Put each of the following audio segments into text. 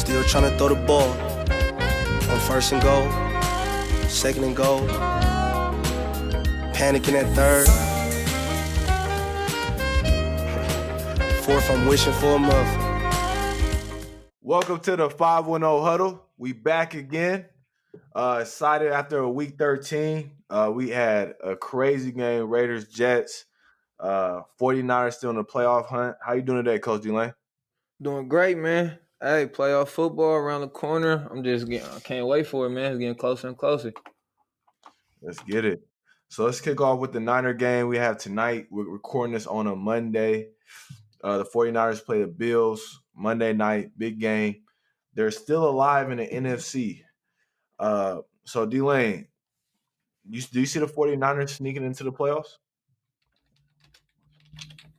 Still trying to throw the ball. On first and goal, second and goal. Panicking at third. Fourth, I'm wishing for a muff. Welcome to the 510 Huddle. We back again. Excited after a week 13. We had a crazy game, Raiders, Jets. 49ers still in the playoff hunt. How you doing today, Coach D-Lane? Doing great, man. Hey, playoff football around the corner. I can't wait for it, man. It's getting closer and closer. Let's get it. So let's kick off with the Niner game we have tonight. We're recording this on a Monday. The 49ers play the Bills Monday night, big game. They're still alive in the NFC. So D-Lane, do you see the 49ers sneaking into the playoffs?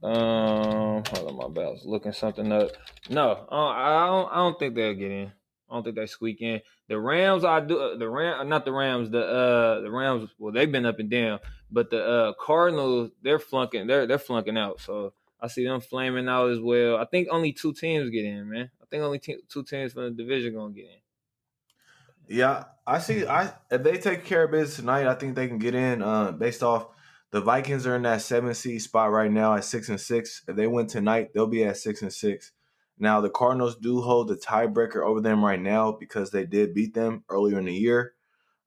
Hold on, my bad. I was looking something up. No, I don't think they'll get in. I don't think they squeak in. The Rams, not the Rams. The Rams. Well, they've been up and down, but the Cardinals, they're flunking. They're flunking out. So I see them flaming out as well. I think only two teams get in, man. I think only two teams from the division gonna get in. Yeah, I see. If they take care of business tonight, I think they can get in. Based off the Vikings are in that 7 seed spot right now at 6-6. If they win tonight, they'll be at 6-6. Now the Cardinals do hold the tiebreaker over them right now because they did beat them earlier in the year.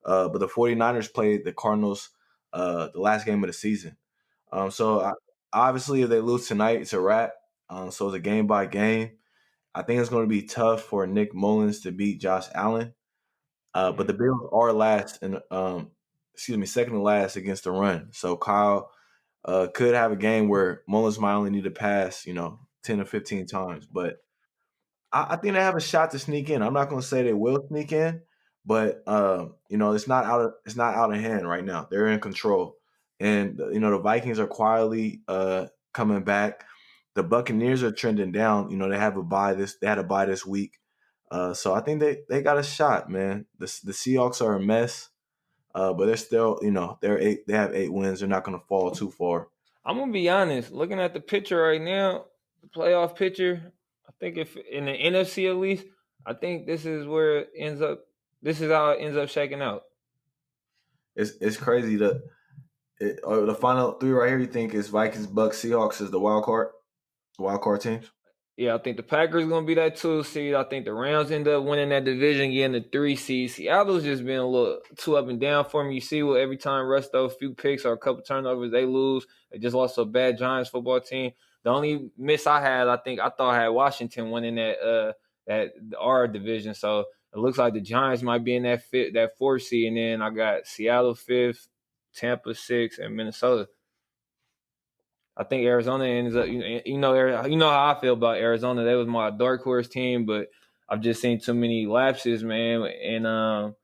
But the 49ers played the Cardinals the last game of the season. Obviously, if they lose tonight, it's a wrap. So it's a game by game. I think it's going to be tough for Nick Mullins to beat Josh Allen. But the Bills are second to last against the run. So Kyle could have a game where Mullins might only need to pass, 10 or 15 times. But I think they have a shot to sneak in. I'm not going to say they will sneak in, but it's not out of hand right now. They're in control, and the Vikings are quietly coming back. The Buccaneers are trending down. They have a bye They had a bye this week. So I think they got a shot, man. The Seahawks are a mess, but they're still, they have 8 wins. They're not going to fall too far. I'm gonna be honest. Looking at the picture right now, the playoff picture, I think if in the NFC at least, I think this is where it ends up. This is how it ends up shaking out. It's crazy that the final 3 right here. You think is Vikings, Bucks, Seahawks is the wild card teams? Yeah, I think the Packers gonna be that 2 seed. I think the Rams end up winning that division, getting the 3 seed. Seattle's just been a little too up and down for me. You see, every time Russ throw a few picks or a couple turnovers, they lose. They just lost to a bad Giants football team. The only miss I had, I thought I had Washington winning that our division. So it looks like the Giants might be in that 4 seed, and then I got Seattle 5th, Tampa 6th, and Minnesota. I think Arizona ends up, you know how I feel about Arizona. They was my dark horse team, but I've just seen too many lapses, man, and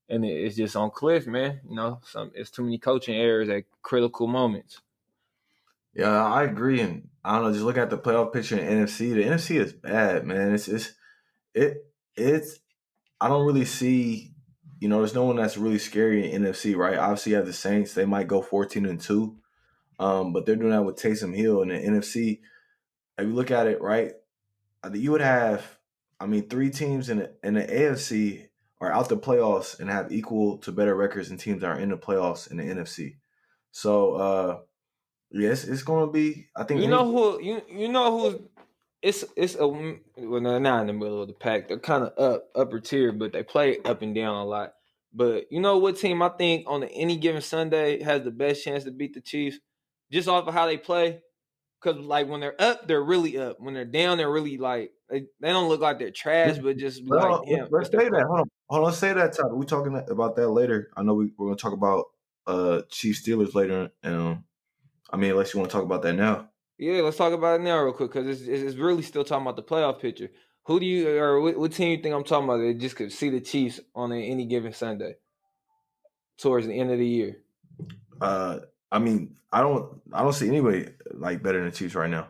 it's just on cliff, man. It's too many coaching errors at critical moments. Yeah, I agree, and I don't know. Just looking at the playoff picture in NFC, the NFC is bad, man. It's. I don't really see. There's no one that's really scary in NFC, right? Obviously, you have the Saints. They might go 14-2. But they're doing that with Taysom Hill in the NFC. If you look at it, right, you would have, 3 teams in the AFC are out the playoffs and have equal to better records than teams that are in the playoffs in the NFC. So, yes, it's going to be. I think you know who's well, they're not in the middle of the pack. They're kind of upper tier, but they play up and down a lot. But you know what team I think on any given Sunday has the best chance to beat the Chiefs, just off of how they play. Because like when they're up, they're really up. When they're down, they're really like they don't look like they're trash, but just be like, damn. Let's say that. Hold on. Let's say that. We're talking about that later. I know we're going to talk about Chiefs Steelers later. Unless you want to talk about that now. Yeah, let's talk about it now real quick because it's really still talking about the playoff picture. Who do you or what team you think I'm talking about that just could see the Chiefs on any given Sunday towards the end of the year? I don't see anybody like better than the Chiefs right now.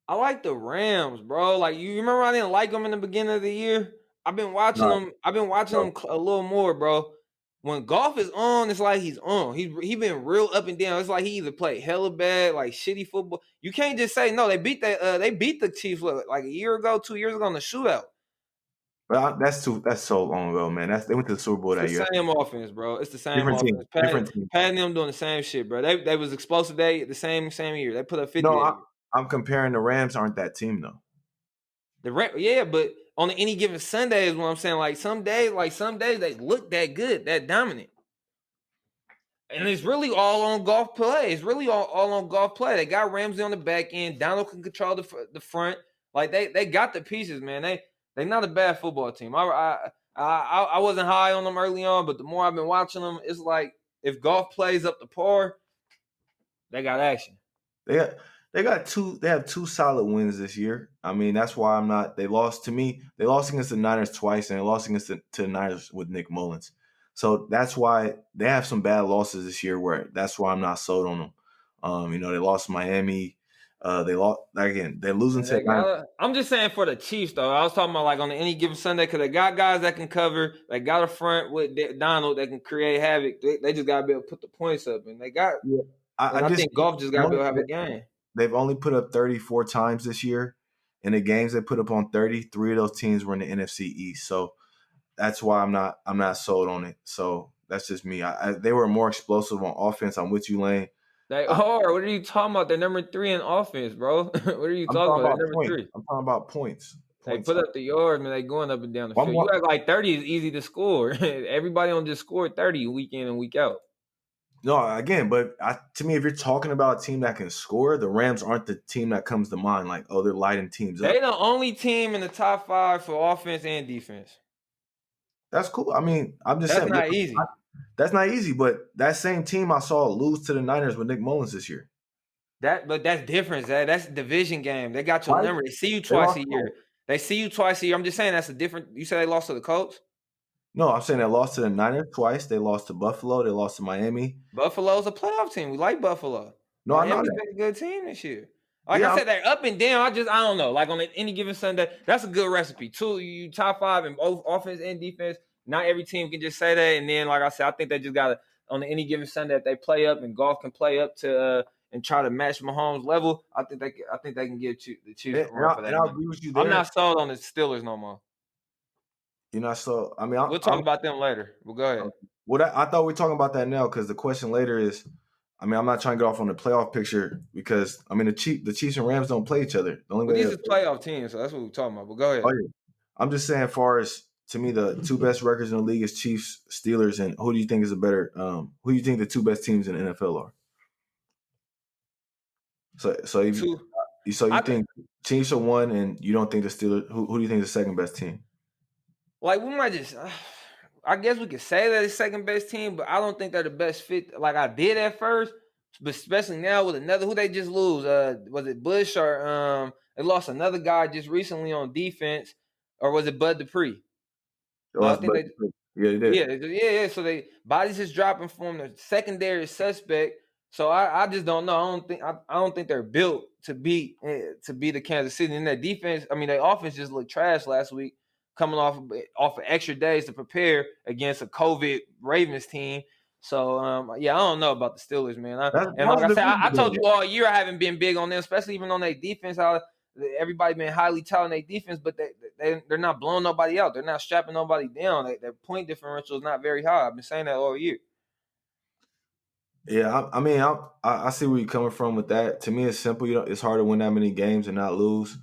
I like the Rams, bro. Like you remember, I didn't like them in the beginning of the year. I've been watching them. I've been watching them a little more, bro. When golf is on, it's like he's on. He been real up and down. It's like he either played hella bad, like shitty football. You can't just say no. They beat the Chiefs like a year ago, 2 years ago in the shootout. Well, that's so long ago, man. They went to the Super Bowl It's that the year. same offense, bro. It's the same Different team. offense. Pat, Different team. Pat and them doing the same shit, bro. They was explosive day the same year. They put up 50 No, that year. I'm comparing the Rams aren't that team though. Yeah, but on any given Sunday is what I'm saying. Like some days they look that good, that dominant. And it's really all on golf play. It's really all on golf play. They got Ramsey on the back end. Donald can control the front. Like they got the pieces, man. They not a bad football team. I wasn't high on them early on, but the more I've been watching them, it's like if golf plays up to par, they got action. They have two solid wins this year. I mean, that's why I'm not. They lost to me. They lost against the Niners twice, and they lost against to the Niners with Nick Mullins. So that's why they have some bad losses this year. Where that's why I'm not sold on them. They lost to Miami. They lost again. They're losing to. I'm just saying for the Chiefs though. I was talking about like on any given Sunday because they got guys that can cover. They got a front with Donald that can create havoc. They just gotta be able to put the points up, and they got. Yeah, I think golf just gotta be able to have a game. They've only put up 34 times this year. In the games they put up on 30, three of those teams were in the NFC East. So that's why I'm not sold on it. So that's just me. They were more explosive on offense. I'm with you, Lane. They are. What are you talking about? They're number 3 in offense, bro. What are you talking about? They're number 3. I'm talking about points. They put up the yards, man. They going up and down the field. You act like 30 is easy to score. Everybody don't just score 30 week in and week out. No, again, but to me, if you're talking about a team that can score, the Rams aren't the team that comes to mind. Like, oh, they're lighting teams up. They're the only team in the top 5 for offense and defense. That's cool. I mean, I'm just saying. That's not easy. That's not easy, but that same team I saw lose to the Niners with Nick Mullins this year. But that's different, Zach. That's a division game. They got your number. They see you twice a year. They see you twice a year. I'm just saying that's a different. You said they lost to the Colts? No, I'm saying they lost to the Niners twice. They lost to Buffalo. They lost to Miami. Buffalo's a playoff team. We like Buffalo. No, Miami's been a good team this year. Like I said, they're up and down. I don't know. Like on any given Sunday, that's a good recipe. You top 5 in both offense and defense. Not every team can just say that. And then, like I said, I think they just got to, on any given Sunday, if they play up and golf can play up to and try to match Mahomes' level, I think they can get the Chiefs a run for that. And I'll agree with you there. I'm not sold on the Steelers no more. You're not sold. I mean, we'll talk about them later. But go ahead. I thought we were talking about that now because the question later is, I mean, I'm not trying to get off on the playoff picture because I mean the Chiefs and Rams don't play each other. The only way these are playoff teams, so that's what we're talking about. But go ahead. Oh, yeah. I'm just saying, as far as to me, the 2 best records in the league is Chiefs, Steelers, and who do you think is a better? Who do you think the 2 best teams in the NFL are? So you think Chiefs are 1, and you don't think the Steelers? Who do you think is the second best team? Like we might just, I guess we could say that it's second best team, but I don't think they're the best fit. Like I did at first, but especially now with another who they just lose. Was it Bush or they lost another guy just recently on defense, or was it Bud Dupree? I think they did. Yeah. So they bodies is dropping from the secondary suspect. So I just don't know. I don't think they're built to be the Kansas City. And their defense, I mean, their offense just looked trash last week, coming off of extra days to prepare against a COVID Ravens team. So I don't know about the Steelers, man. Like I said, I told you all year I haven't been big on them, especially even on their defense. How everybody been highly touting their defense, but they're not blowing nobody out. They're not strapping nobody down. Their point differential is not very high. I've been saying that all year. Yeah, I mean, I see where you're coming from with that. To me, it's simple. It's hard to win that many games and not lose.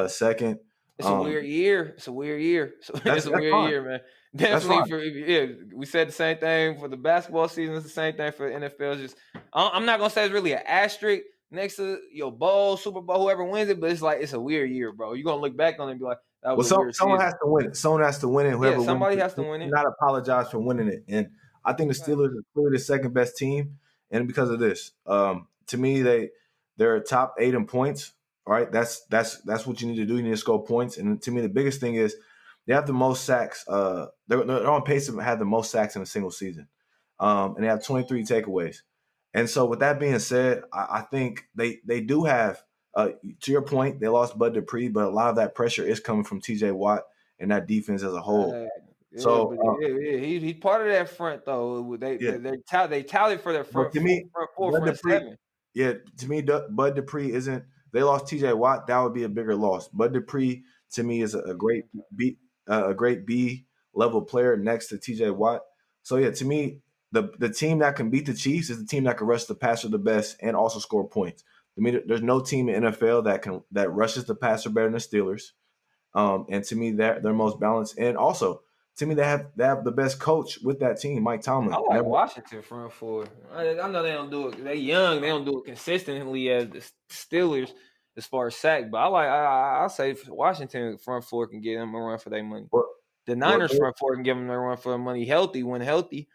Second, it's a weird year. It's a weird year. It's a weird year, man. Definitely we said the same thing for the basketball season. It's the same thing for the NFL. It's just I'm not gonna say it's really an asterisk next to your bowl, Super Bowl, whoever wins it, but it's like it's a weird year, bro. You're gonna look back on it and be like, that was a weird someone season. has to win it. Someone has to win it. Whoever somebody wins has to win it. Not apologize for winning it. And I think the Steelers are clearly the second best team. And because of this, to me, they're top 8 in points. All right, that's what you need to do. You need to score points. And to me, the biggest thing is they have the most sacks. They're on pace to have the most sacks in a single season, and they have 23 takeaways. And so, with that being said, I think they do have. To your point, they lost Bud Dupree, but a lot of that pressure is coming from T.J. Watt and that defense as a whole. He's part of that front though. They tallied for their front. But to me, front 4, front 7. Yeah, to me, Bud Dupree isn't. They lost T.J. Watt. That would be a bigger loss. Bud Dupree to me is a great beat. a great B level player next to T.J. Watt. So yeah, to me, the team that can beat the Chiefs is the team that can rush the passer the best and also score points. To me, there's no team in NFL that rushes the passer better than the Steelers. And to me, they're most balanced. And also, to me, they have the best coach with that team, Mike I Tomlin. like Never, Washington front four. I know they don't do it. They young. They don't do it consistently as the Steelers as far as sack. But I say Washington front four can get them a run for their money. well, The well, Niners front four can give them a run for their money healthy when healthy.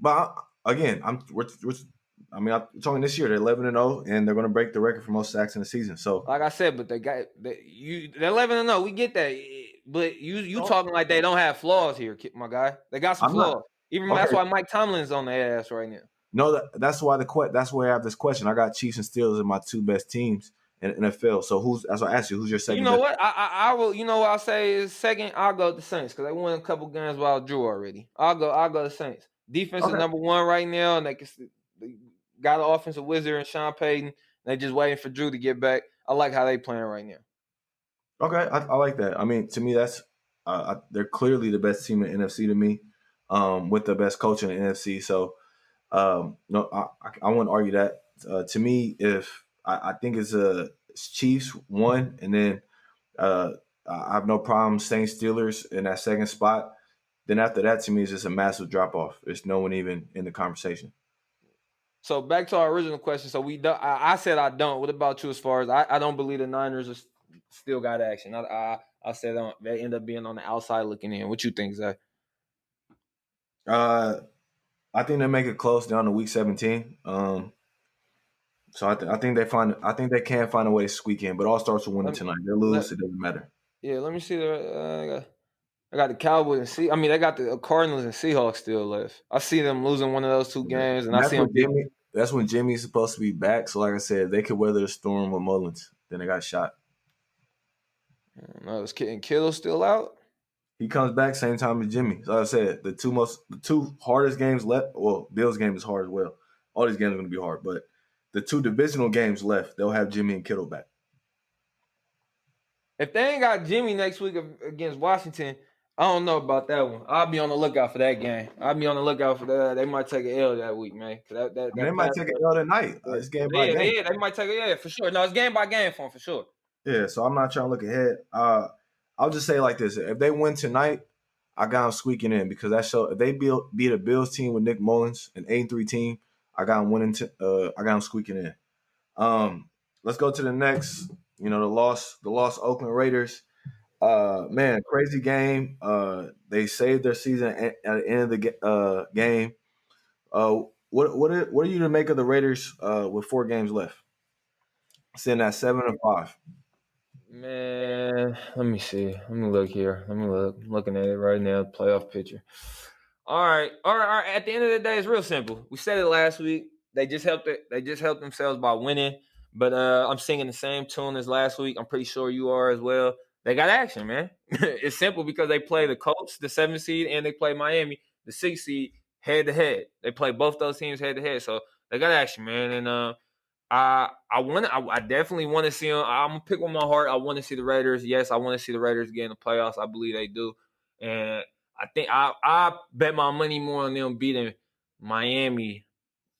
but again, I mean, I'm talking this year. They're 11-0, and they're going to break the record for most sacks in the season. So, Like I said, but they're 11-0. We get that, but you talking like they don't have flaws here, my guy. They got some I'm not flaws. Even okay. that's why Mike Tomlin's on their ass right now. No, that's why that's why I have this question. I got Chiefs and Steelers as my two best teams in the NFL. So that's why I asked you, who's your You second know best? what? I will. You know what I'll say is second. I'll go with the Saints because they won a couple games while Drew already. I'll go the Saints. Defense is Okay. number one right now, and they got an offensive wizard and Sean Payton. They just waiting for Drew to get back. I like how they playing right now. Okay, I like that. I mean, to me, that's they're clearly the best team in the NFC to me, with the best coach in the NFC. So, no, I wouldn't argue that. To me, if I think it's Chiefs one, and then uh, I have no problem saying Steelers in that second spot. Then after that, to me, it's just a massive drop off. There's no one even in the conversation. So back to our original question. So we don't, I said I don't. What about you? As far as I don't believe the Niners are still got action. I said they end up being on the outside looking in. What you think, Zach? I think they make it close down to week 17. So I think they can find a way to squeak in, but all starts with winning tonight. They lose, it doesn't matter. Yeah, let me see. I got the Cowboys and they got the Cardinals and Seahawks still left. I see them losing one of those two games, and I see them. That's when Jimmy's supposed to be back. So like I said, they could weather the storm with Mullins. Then they got shot. No, is Kittle still out? He comes back same time as Jimmy. So like I said, the two hardest games left. Well, Bills game is hard as well. All these games are going to be hard, but the two divisional games left, they'll have Jimmy and Kittle back. If they ain't got Jimmy next week against Washington, I don't know about that one. I'll be on the lookout for that game. I'll be on the lookout for that. They might take an L that week, man. They might take an L tonight. It's game by game. Yeah, they might take it. For sure. No, it's game by game for them, for sure. Yeah, so I'm not trying to look ahead. I'll just say like this: if they win tonight, I got them squeaking in because that show. If they beat a Bills team with Nick Mullins, an 8-3 team, I got them winning. I got them squeaking in. Let's go to the next. The lost Oakland Raiders. Man, crazy game. They saved their season at the end of the game. What are you to make of the Raiders with 4 games left? Sitting at 7-5. Man, let me see. Let me look here. I'm looking at it right now. Playoff picture. All right. At the end of the day, it's real simple. We said it last week. They just helped themselves by winning. But I'm singing the same tune as last week. I'm pretty sure you are as well. They got action, man. It's simple because they play the Colts, the 7th seed, and they play Miami, the 6th seed, head to head. They play both those teams head to head. So they got action, man. And I definitely want to see them. I'm gonna pick with my heart. I want to see the Raiders. Yes, I want to see the Raiders get in the playoffs. I believe they do, and I think I bet my money more on them beating Miami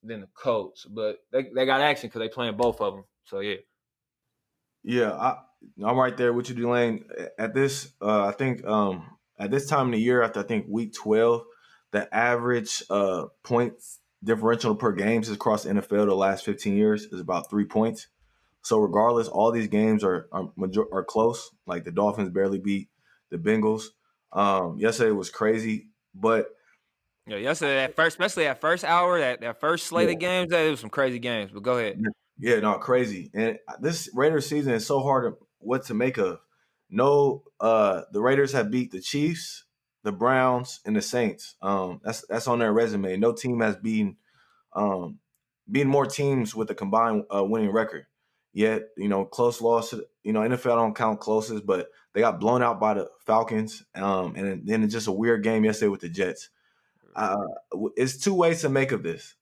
than the Colts. But they got action because they playing both of them. So yeah. Yeah, I'm right there with you, Delane. At this, I think at this time of the year, after I think week 12, the average points differential per games across the NFL the last 15 years is about 3 points. So regardless, all these games are close. Like the Dolphins barely beat the Bengals. Yesterday was crazy, but Yeah, yesterday especially that first hour, that first slate of games, it was some crazy games. But go ahead. Yeah, no, crazy. And this Raiders season is so hard what to make of. No, the Raiders have beat the Chiefs, the Browns, and the Saints. That's on their resume. No team has beaten more teams with a combined winning record. Yet, close loss. NFL don't count closest, but they got blown out by the Falcons. And then it's just a weird game yesterday with the Jets. It's 2 ways to make of this.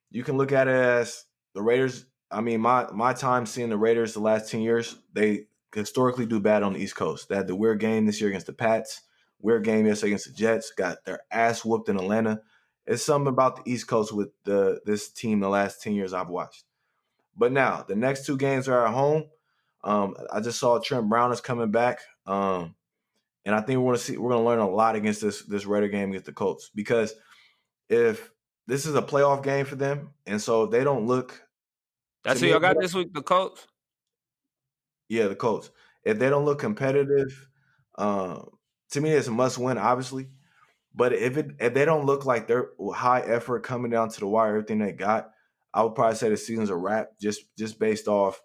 You can look at it as the Raiders. I mean, my time seeing the Raiders the last 10 years, they historically do bad on the East Coast. They had the weird game this year against the Pats weird game yesterday against the Jets. Got their ass whooped in Atlanta. It's something about the East Coast with this team the last 10 years I've watched. But now the next 2 games are at home. I just saw Trent Brown is coming back. And I think we're gonna learn a lot against this Raider game against the Colts, because if this is a playoff game for them, and so if they don't look That's to who me, y'all got this week, the Colts? yeah, the Colts. If they don't look competitive, to me it's a must win, obviously. But if they don't look like they're high effort coming down to the wire, everything they got, I would probably say the season's a wrap. Just based off,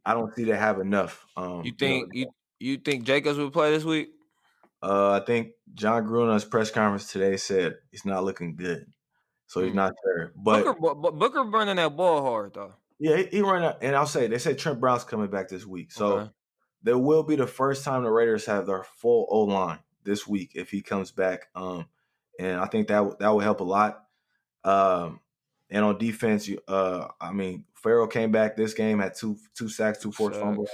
I don't see they have enough. You think Jacobs will play this week? I think John Gruden on his press conference today said he's not looking good, so he's not there. But Booker burning that ball hard though. yeah, he ran out, and I'll say they said Trent Brown's coming back this week, so Okay. there will be the first time the Raiders have their full O line this week if he comes back. And I think that will help a lot. And on defense, Farrell came back this game, had two sacks, two forced fumbles.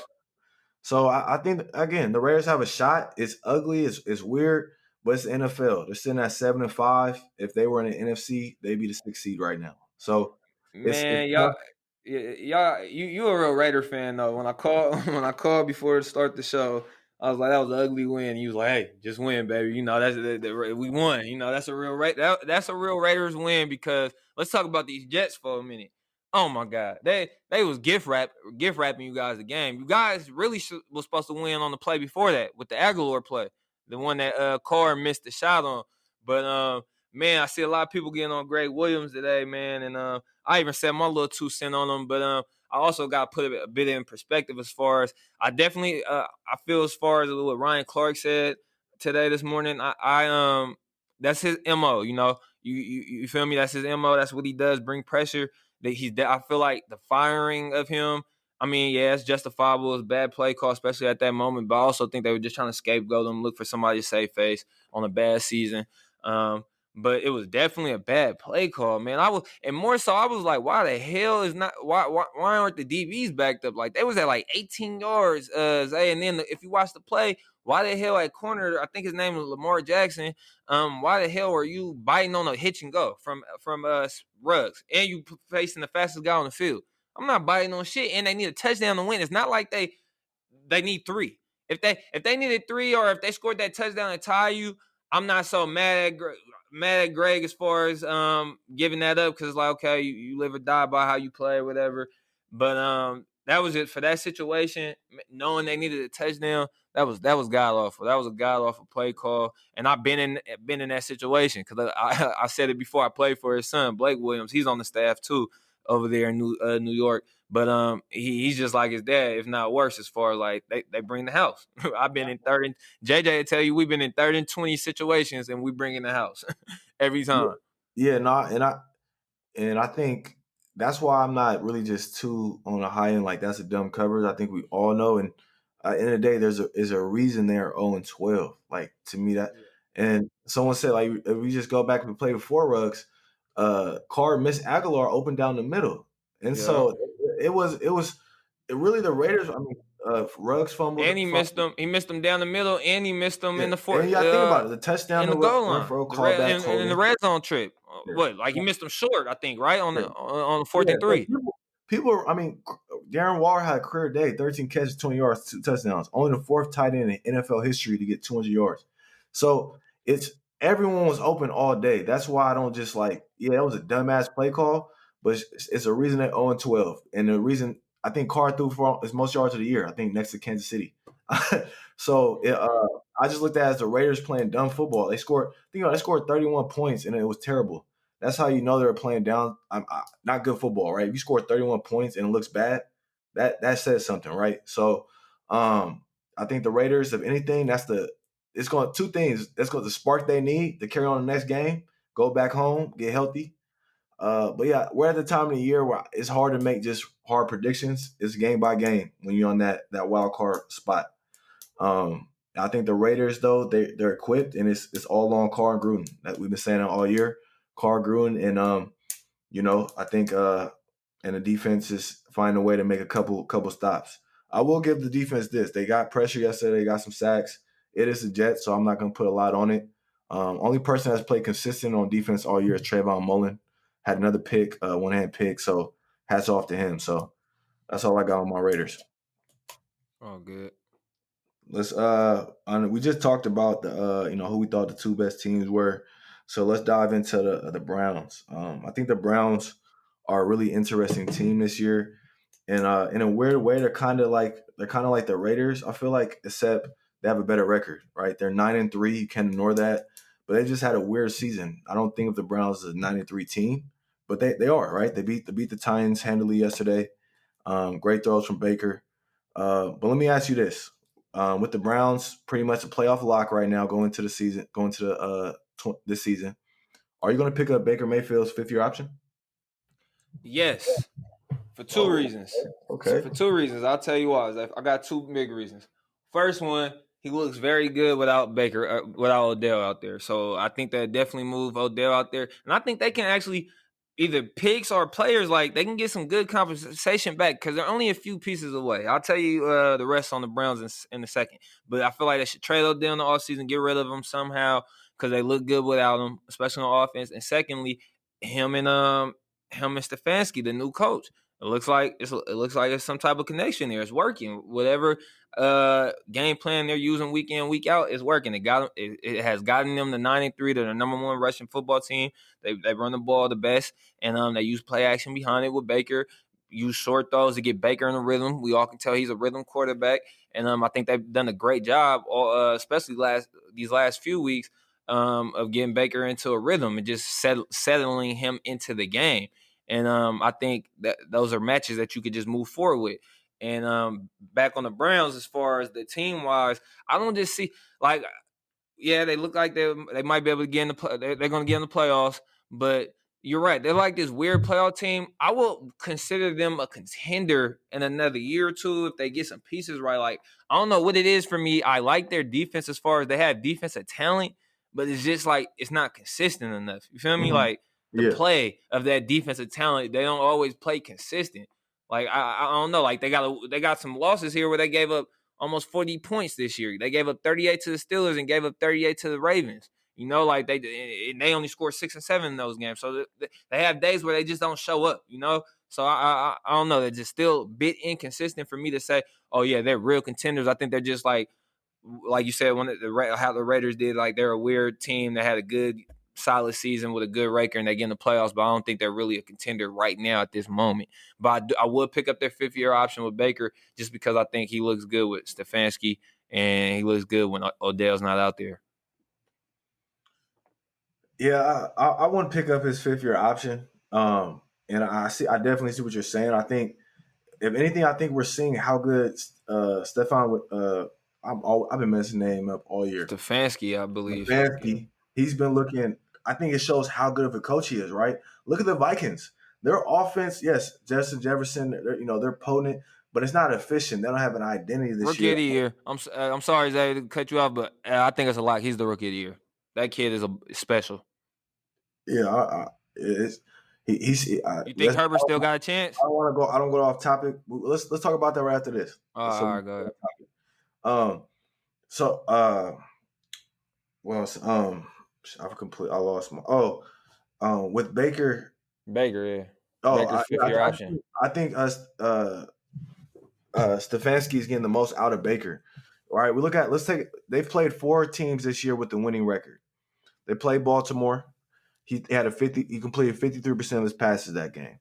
So I think again the Raiders have a shot. It's ugly, it's weird, but it's the NFL. They're sitting at 7-5. If they were in the NFC, they'd be the 6th seed right now. So it's y'all, you a real Raider fan though. When I called before to start the show, I was like, that was an ugly win. He was like, hey, just win, baby. You know, we won. You know, that's a real that's a real Raiders win, because let's talk about these Jets for a minute. Oh my God, they was gift wrapping you guys the game. You guys really was supposed to win on the play before that with the Aguilar play, the one that Carr missed the shot on. But man, I see a lot of people getting on Greg Williams today, man, and I even said my little 2 cents on him, but I also got to put a bit in perspective as far as I definitely I feel as far as what Ryan Clark said today this morning. I that's his MO, you know. You feel me? That's his MO. That's what he does. Bring pressure. I feel like the firing of him, I mean, yeah, it's justifiable. It's bad play call, especially at that moment. But I also think they were just trying to scapegoat him, look for somebody to save face on a bad season. But it was definitely a bad play call, man. I was like, why the hell is not why aren't the DBs backed up? Like they was at like 18 yards, Zay. And then if you watch the play, why the hell at corner? I think his name is Lamar Jackson. Why the hell are you biting on a hitch and go from Ruggs, and you facing the fastest guy on the field? I'm not biting on shit, and they need a touchdown to win. It's not like they need 3. If they needed 3, or if they scored that touchdown to tie you, I'm not so mad at Greg as far as giving that up, because it's like, okay, you live or die by how you play or whatever. But that was it for that situation. Knowing they needed a touchdown, that was god awful. That was a god awful play call, and I've been in that situation, because I said it before. I played for his son, Blake Williams. He's on the staff too over there in New York. But he's just like his dad, if not worse, as far as like they bring the house. I've been in 3rd and JJ will tell you we've been in 3rd and 20 situations, and we bring in the house every time. Yeah, no, and I think that's why I'm not really just too on the high end. Like that's a dumb coverage. I think we all know, and at the end of the day, there's a reason they're 0-12. Like to me that, and someone said like if we just go back and play before Ruggs, Carr missed Aguilar open down the middle, and so it was really the Raiders. I mean, Ruggs fumbled, and he missed them. He missed them down the middle, and he missed them in the fourth. And you got to think about it. The touchdown in the goal line, in the red zone trip. What? Like he missed them short, I think, right on the 4th and 3. People, I mean, Darren Waller had a career day, 13 catches, 20 yards, 2 touchdowns. Only the 4th tight end in NFL history to get 200 yards. So everyone was open all day. That's why I don't just like, yeah, that was a dumbass play call, but it's a reason they're 0-12. And the reason I think Carr threw for his most yards of the year, I think next to Kansas City. So I just looked at it as the Raiders playing dumb football. They scored 31 points, and it was terrible. That's how you know they were playing down. Not good football, right? If you score 31 points and it looks bad, that says something, right? So I think the Raiders, if anything, it's going 2 things. That's going to spark they need to carry on the next game, go back home, get healthy. But yeah, we're at the time of the year where it's hard to make just hard predictions. It's game by game when you're on that wild card spot. I think the Raiders, though, they're equipped, and it's all on Carr and Gruden. That we've been saying it all year. Carr, Gruden, and I think and the defense is finding a way to make a couple stops. I will give the defense this: they got pressure yesterday, they got some sacks, it is the Jets, so I'm not going to put a lot on it. Only person that's played consistent on defense all year is Trayvon Mullen. Had another pick, one-hand pick, so hats off to him. So that's all I got on my Raiders. Oh, good. We just talked about the who we thought the two best teams were. So let's dive into the Browns. I think the Browns are a really interesting team this year. And in a weird way, they're kind of like the Raiders. I feel like, except they have a better record, right? They're 9-3. You can't ignore that, but they just had a weird season. I don't think of the Browns as a 9-3 team, but they are, right. They beat the Titans handily yesterday. Great throws from Baker. But let me ask you this: with the Browns, pretty much a playoff lock right now, going to this season, are you going to pick up Baker Mayfield's fifth-year option? Yes. For two reasons. Okay. For two reasons. I'll tell you why. I got two big reasons. First one, he looks very good without Baker, without Odell out there. So I think that definitely move Odell out there. And I think they can actually, either picks or players, like they can get some good compensation back because they're only a few pieces away. I'll tell you the rest on the Browns in a second. But I feel like they should trade Odell in the offseason, get rid of him somehow because they look good without him, especially on offense. And secondly, him and Stefanski, the new coach. It looks like it's some type of connection there. It's working. Whatever game plan they're using week in, week out is working. It has gotten them to 9-3. They're the number one rushing football team. They run the ball the best, and they use play action behind it with Baker. Use short throws to get Baker in a rhythm. We all can tell he's a rhythm quarterback, and I think they've done a great job, especially these last few weeks, of getting Baker into a rhythm and just settling him into the game. And I think that those are matches that you could just move forward with. And back on the Browns, as far as the team wise, I don't just see like, yeah, they look like they might be able to get in the they're going to get in the playoffs, but you're right. They're like this weird playoff team. I will consider them a contender in another year or two if they get some pieces right. Like, I don't know what it is for me. I like their defense as far as they have defensive talent, but it's just like it's not consistent enough. You feel me? Mm-hmm. Like the play of that defensive talent, they don't always play consistent. Like I don't know. Like they got some losses here where they gave up almost 40 points this year. They gave up 38 to the Steelers and gave up 38 to the Ravens. You know, like they only scored 6 and 7 in those games. So they have days where they just don't show up, you know? So I don't know. They're just still a bit inconsistent for me to say, oh, yeah, they're real contenders. I think they're just like you said, how the Raiders did, like they're a weird team that had a good, solid season with a good record and they get in the playoffs, but I don't think they're really a contender right now at this moment. But I would pick up their fifth-year option with Baker just because I think he looks good with Stefanski and he looks good when Odell's not out there. Yeah, I want to pick up his fifth-year option. And I definitely see what you're saying. I think, if anything, I think we're seeing how good Stefan. I've been messing his name up all year. Stefanski, I believe. Stefanski, he's been looking. I think it shows how good of a coach he is. Right? Look at the Vikings. Their offense, yes, Justin Jefferson. They're potent, but it's not efficient. They don't have an identity this Rookie year. of the year. I'm sorry, Zay, to cut you off, but I think it's a lot. He's the rookie of the year. That kid is special. Yeah, he's. You think Herbert still got a chance? I don't go off topic. Let's talk about that right after this. All right, go ahead. I lost my. With Baker. Baker, yeah. Baker's fifth-year option. I think Stefanski's getting the most out of Baker. All right, they've played 4 teams this year with the winning record. They played Baltimore. He completed 53% of his passes that game.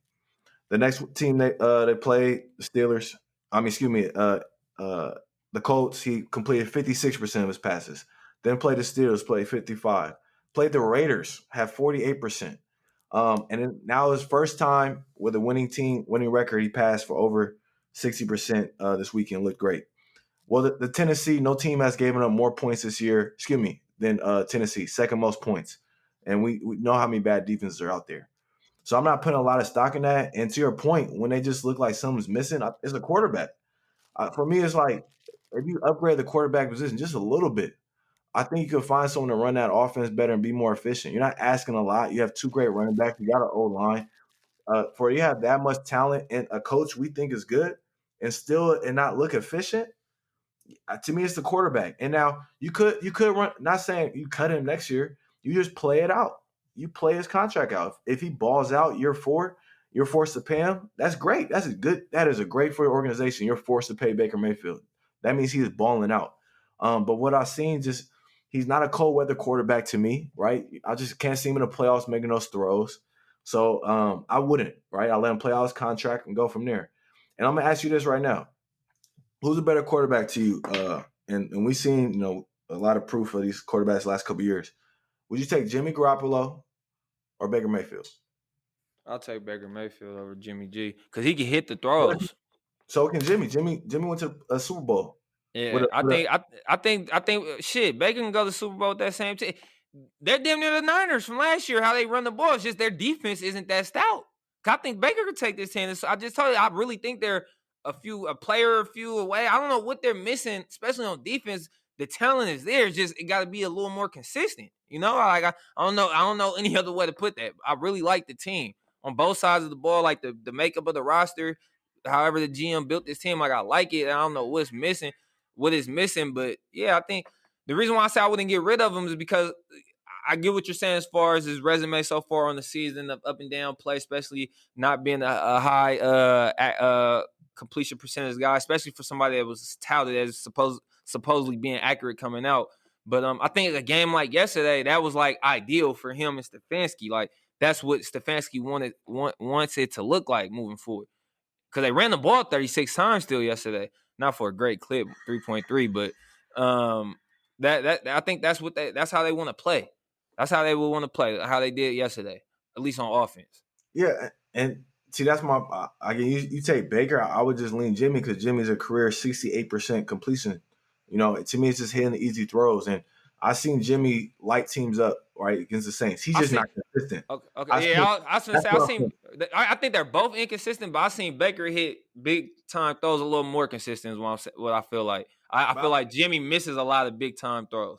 The next team they played, the Steelers. The Colts. He completed 56% of his passes. Then played the Steelers, played 55. Played the Raiders, had 48%. And then now his first time with a winning record, he passed for over 60% this weekend. Looked great. Well, the Tennessee, no team has given up more points this year. Than Tennessee, second most points. And we know how many bad defenses are out there. So I'm not putting a lot of stock in that. And to your point, when they just look like something's missing, it's a quarterback. For me, it's like if you upgrade the quarterback position just a little bit, I think you could find someone to run that offense better and be more efficient. You're not asking a lot. You have 2 great running backs. You got an O-line. For you have that much talent and a coach we think is good and not look efficient, To me, it's the quarterback. And now you could run. Not saying you cut him next year. You just play it out. You play his contract out. If he balls out year 4, you're forced to pay him. That's great. That's a good. That is a great for your organization. You're forced to pay Baker Mayfield. That means he's balling out. But what I've seen, just he's not a cold weather quarterback to me. Right? I just can't see him in the playoffs making those throws. So I wouldn't. Right? I let him play out his contract and go from there. And I'm gonna ask you this right now. Who's a better quarterback to you? And we've seen, a lot of proof of these quarterbacks the last couple of years. Would you take Jimmy Garoppolo or Baker Mayfield? I'll take Baker Mayfield over Jimmy G because he can hit the throws. So can Jimmy. Jimmy went to a Super Bowl. Yeah, I think shit, Baker can go to the Super Bowl with that same team. They're damn near the Niners from last year. How they run the ball, it's just their defense isn't that stout. I think Baker could take this team. So I just told you, I really think they're a few away. I don't know what they're missing, especially on defense. The talent is there. It's just it got to be a little more consistent. I don't know any other way to put that. I really like the team on both sides of the ball, like the makeup of the roster. However, the GM built this team, like I like it. I don't know what is missing, but yeah, I think the reason why I say I wouldn't get rid of him is because I get what you're saying as far as his resume so far on the season of up and down play, especially not being a high completion percentage guy, especially for somebody that was touted as supposedly being accurate coming out. But I think a game like yesterday, that was like ideal for him and Stefanski. Like that's what Stefanski wants it to look like moving forward. Because they ran the ball 36 times still yesterday. Not for a great clip, 3.3, but that I think that's how they want to play. That's how they would want to play, how they did yesterday, at least on offense. Yeah, and see, that's my. Again, you take Baker. I would just lean Jimmy because Jimmy's a career 68% completion. To me, it's just hitting the easy throws, and I seen Jimmy light teams up right against the Saints. He's just not consistent. Okay. I think they're both inconsistent, but I seen Baker hit big time throws a little more consistent. Is what I feel like. I feel like Jimmy misses a lot of big time throws.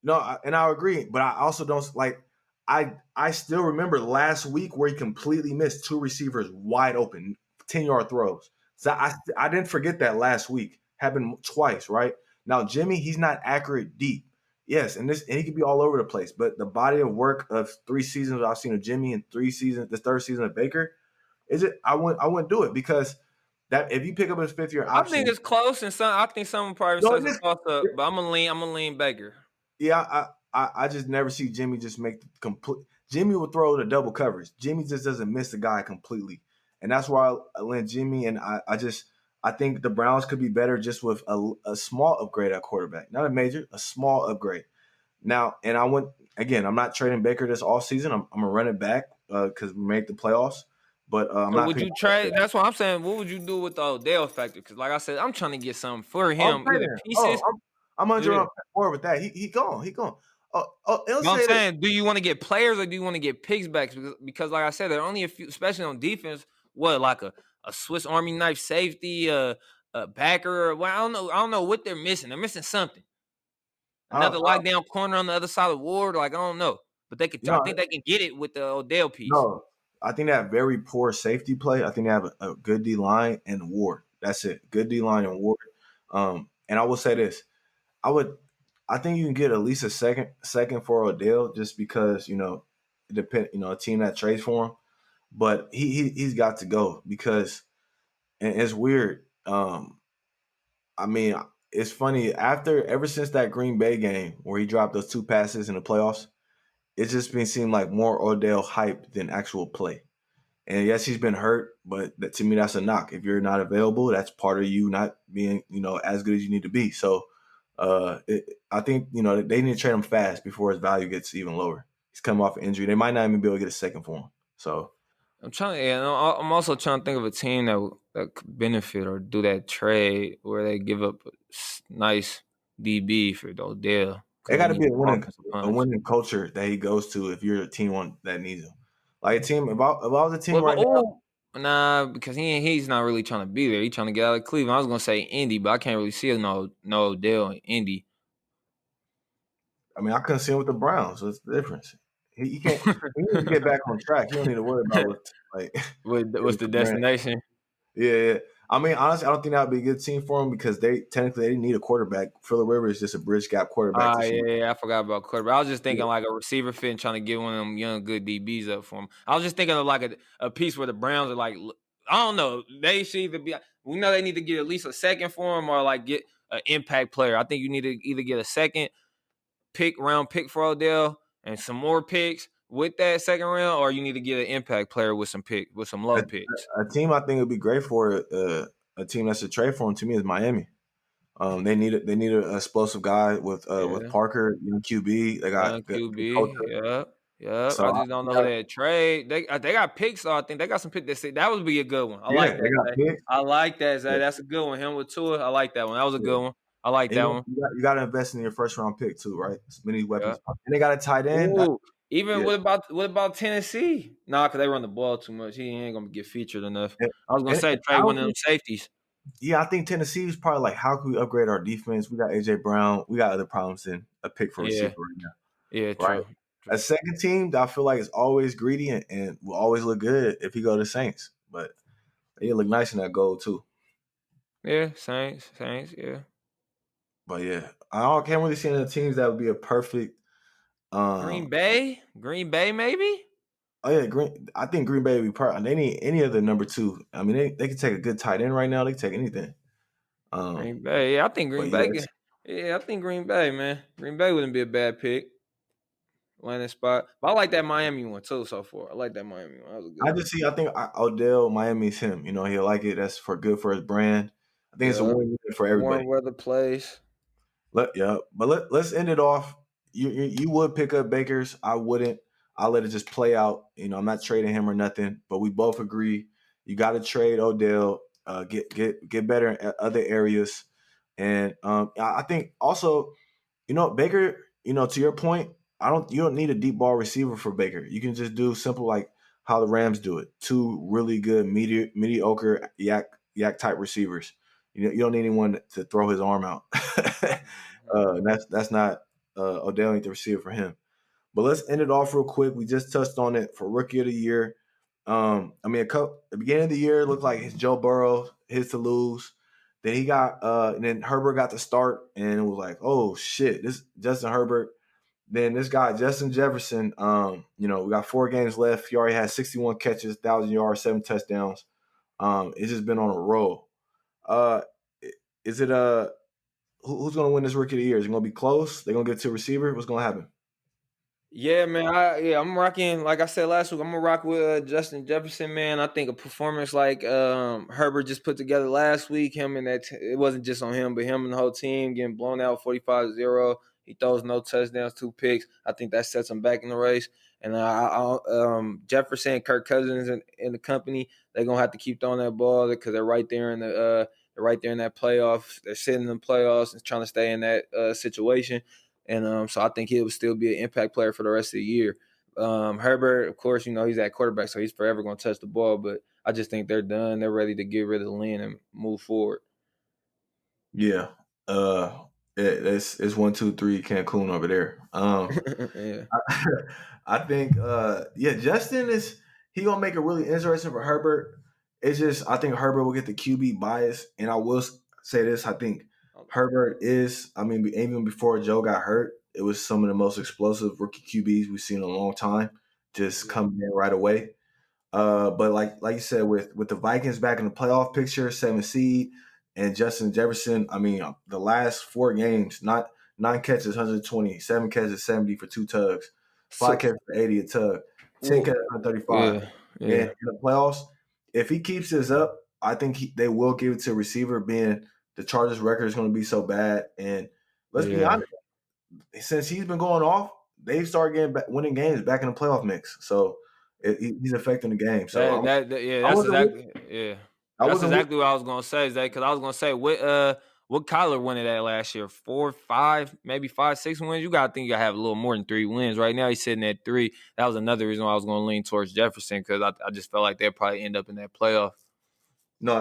No, and I agree, but I also don't like. I still remember last week where he completely missed 2 receivers wide open, 10-yard throws. So I didn't forget that last week. Happened twice, right? Now Jimmy, he's not accurate deep. Yes, and he could be all over the place, but the body of work of 3 seasons I've seen of Jimmy and 3 seasons, the 3rd season of Baker, I wouldn't do it because that if you pick up his 5th year option, I think it's close, and I think someone probably says it's toss up, but I'm gonna lean Baker. Yeah, I just never see Jimmy just make the complete. Jimmy will throw the double coverage. Jimmy just doesn't miss the guy completely, and that's why I lent Jimmy. And I think the Browns could be better just with a small upgrade at quarterback, not a major, a small upgrade. Now, and I'm not trading Baker this offseason. I'm gonna run it back because we made the playoffs. But I'm not. Would you trade? That's what I'm saying. What would you do with the Odell factor? Because, like I said, I'm trying to get something for him. Either pieces. I'm 100% more with that. He gone. I'm saying, do you want to get players or do you want to get picks back? Because, like I said, there are only a few, especially on defense. What, like a Swiss Army knife safety, a backer? Well, I don't know what they're missing. They're missing something. Another lockdown corner on the other side of the ward. Like I don't know, but they could. I think they can get it with the Odell piece. No, I think they have very poor safety play. I think they have a good D line and Ward. That's it. Good D line and Ward. And I will say this. I think you can get at least a second for Odell just because, a team that trades for him. But he's got to go because and it's weird. It's funny ever since that Green Bay game where he dropped those 2 passes in the playoffs, it's just been seemed like more Odell hype than actual play. And yes, he's been hurt, but to me, that's a knock. If you're not available, that's part of you not being, as good as you need to be. So I think, they need to trade him fast before his value gets even lower. He's coming off an injury. They might not even be able to get a second for him. So I'm also trying to think of a team that could benefit or do that trade where they give up a nice DB for Odell. It got to be a winning culture that he goes to if you're a team that needs him. Like a team, if I was a team now. Nah, because he's not really trying to be there. He's trying to get out of Cleveland. I was gonna say Indy, but I can't really see no Odell in Indy. I couldn't see him with the Browns. So it's the difference. He can't. He needs to get back on track. He don't need to worry about what's the destination. Yeah. I mean, honestly, I don't think that would be a good team for them because they didn't need a quarterback. Phillip Rivers is just a bridge gap quarterback this year. Yeah, I forgot about quarterback. I was just thinking Yeah. like a receiver fit and trying to get one of them young good DBs up for him. I was just thinking of like a piece where the Browns are like, I don't know, they should either be. We know they need to get at least a second for him or like get an impact player. I think you need to either get a second round pick for Odell and some more picks with that second round, or you need to get an impact player with some A, low picks. a team I think would be great for a team that's a trade for him to me is Miami. They need a explosive guy with Yeah. Parker, young QB. They got Young good culture. QB, yeah, yeah. So I just don't know who that trade. They got picks, so I think they got some picks. That would be a good one. I yeah, like they that, got Zay. picks. I like that, Zay. Yeah, That's a good one. Him with Tua, I like that one. That was a yeah. good one. I like And that one. you got to invest in your first round pick too, right? As many Yeah. weapons, and they got a tight end. Ooh, even Yeah, what about Tennessee? Nah, because they run the ball too much. He ain't gonna get featured enough. and, I was gonna say I trade one don't of them think, safeties. yeah, I think Tennessee is probably like, how can we upgrade our defense? We got AJ Brown, we got other problems than a pick for receiver Yeah, right now, yeah, right? true. A second team that I feel like is always greedy and will always look good if he go to Saints, but he look nice in that gold too. Yeah, Saints, yeah. But yeah, can't really see any teams that would be a perfect. Green Um, Bay, maybe. oh yeah, I think Green Bay would be perfect. They need any other number two. I mean, they can take a good tight end right now. They can take anything. Um, Green Bay, yeah, I think but Green yeah, Bay. Yeah, I think Green Bay, man. Green Bay wouldn't be a bad pick. Landing spot. But I like that Miami one too so far. I like that Miami one. That was a good I one. just see. I think Odell Miami's him. You know, he'll like it. That's for good for his brand. I think it's a Yeah. win for everybody. Warm weather place. Let's end it off. You would pick up Baker's. I wouldn't. I'll let it just play out. You know, I'm not trading him or nothing. But we both agree you got to trade Odell. Get better in other areas, and I think also, you know, Baker. You know, to your point, you don't need a deep ball receiver for Baker. You can just do simple like how the Rams do it. Two really good mediocre yak type receivers. You don't need anyone to throw his arm out. That's not Odell ain't the receiver for him. But let's end it off real quick. We just touched on it for Rookie of the Year. I mean, the beginning of the year looked like it's Joe Burrow, his to lose. Then he got, and then Herbert got to start, and it was like, oh shit, this Justin Herbert. Then this guy Justin Jefferson. You know, we got 4 games left. He already has 61 catches, 1,000 yards, 7 touchdowns. It's just been on a roll. Uh, is it who's going to win this Rookie of the Year? Is it going to be close? They're going to get to a receiver. What's going to happen? Yeah, man. I'm rocking. Like I said last week, I'm gonna rock with Justin Jefferson, man. I think a performance like Herbert just put together last week, him and it wasn't just on him, but him and the whole team getting blown out 45-0. He throws no touchdowns, 2 picks. I think that sets him back in the race. And Jefferson, Kirk Cousins, and the company, they're gonna have to keep throwing that ball because they're right there in that playoff. They're sitting in the playoffs and trying to stay in that situation. And so I think he'll still be an impact player for the rest of the year. Herbert, of course, you know, he's that quarterback, so he's forever going to touch the ball. But I just think they're done. They're ready to get rid of the Lynn and move forward. Yeah. It's 1, 2, 3 Cancun over there. Yeah. I think Justin he gonna make it really interesting for Herbert. It's just I think Herbert will get the QB bias, and I will say this: I think Herbert is. I mean, even before Joe got hurt, it was some of the most explosive rookie QBs we've seen in a long time, just coming in right away. But like you said, with the Vikings back in the playoff picture, 7 seed, and Justin Jefferson, I mean, the last 4 games, not 9 catches, 120, 7 catches, 70 for 2 tugs, 5 catches for 80 a tug, 10 catches, 135. Yeah. And in the playoffs, if he keeps this up, I think they will give it to a receiver, being the Chargers' record is going to be so bad. And let's be honest, since he's been going off, they've started winning games back in the playoff mix. So he's affecting the game. So That's exactly That's exactly what I was gonna say, Zay. Because I was gonna say what Kyler won it at last year? 4, 5, maybe 5, 6 wins. You gotta think you gotta have a little more than 3 wins. Right now he's sitting at 3. That was another reason why I was gonna lean towards Jefferson because I just felt like they'd probably end up in that playoff. No,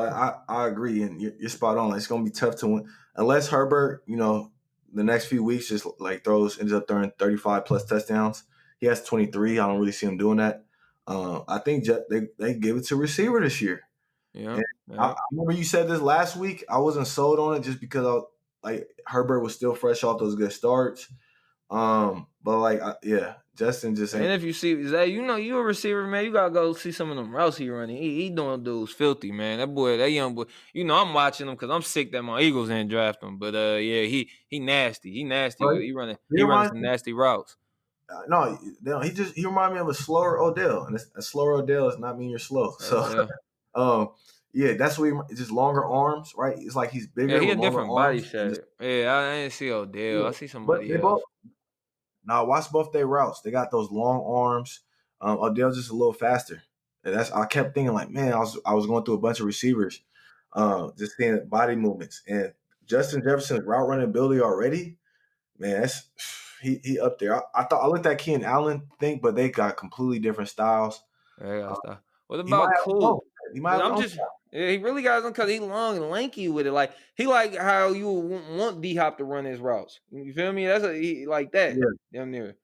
I agree, and you're spot on. It's going to be tough to win unless Herbert, you know, the next few weeks just like ends up throwing 35 plus touchdowns. He has 23. I don't really see him doing that. I think they give it to receiver this year. Yeah. And I Yeah. remember you said this last week. I wasn't sold on it just because Herbert was still fresh off those good starts. But Justin just And ain't. if you see Zay, you a receiver, man. You gotta go see some of them routes he running. He doing dudes filthy, man. That young boy. I'm watching him because I'm sick that my Eagles didn't draft him. But yeah, he nasty. He nasty Bro, with it. He running he he running reminds some me. nasty routes. No, he reminded me of a slower Odell, and a slower Odell does not mean you're slow. So, Yeah. um, yeah, that's what it's just longer arms, right? It's like he's Yeah, bigger he a with longer different body arms. And just, shape. Yeah, I didn't see Odell. yeah. I see But somebody they both else. now watch both their routes. They got those long arms. Odell's just a little faster. And I kept thinking like, man, I was going through a bunch of receivers, just seeing body movements and Justin Jefferson's route running ability already. Man, that's he up there. I thought I looked at Keenan Allen thing, but they got completely different styles. Yeah, I gotta Uh, stop. What he might about have his own. Cool? He might have his I'm own. just yeah, he really got him because he long and lanky with it. Like he like how you would want D Hop to run his routes. You feel me? He like that. Yeah, Damn near.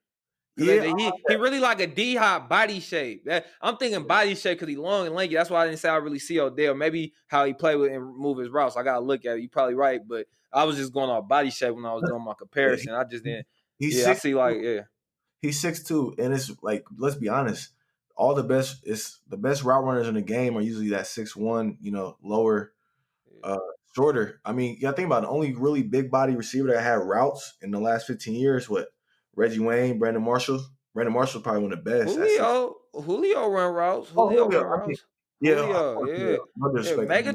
Cause yeah. he really like a D Hop body shape. I'm thinking body shape because he long and lanky. That's why I didn't say I really see Odell. Maybe how he play with and move his routes. I gotta look at it. You probably right, but I was just going off body shape when I was doing my Yeah, comparison. I just didn't. he's Yeah, I six. see like yeah. He's 6'2", and it's like let's be honest. All the best route runners in the game are usually that 6'1", lower, uh, shorter. I mean, you got to think about it. The only really big body receiver that had routes in the last 15 years. What Reggie Wayne, Brandon Marshall. Brandon Marshall probably one of the best at 6. Julio run routes. Oh, Julio Julio. run I mean, routes. yeah, of Julio, course, yeah. yeah. No Yeah, disrespect to Julio.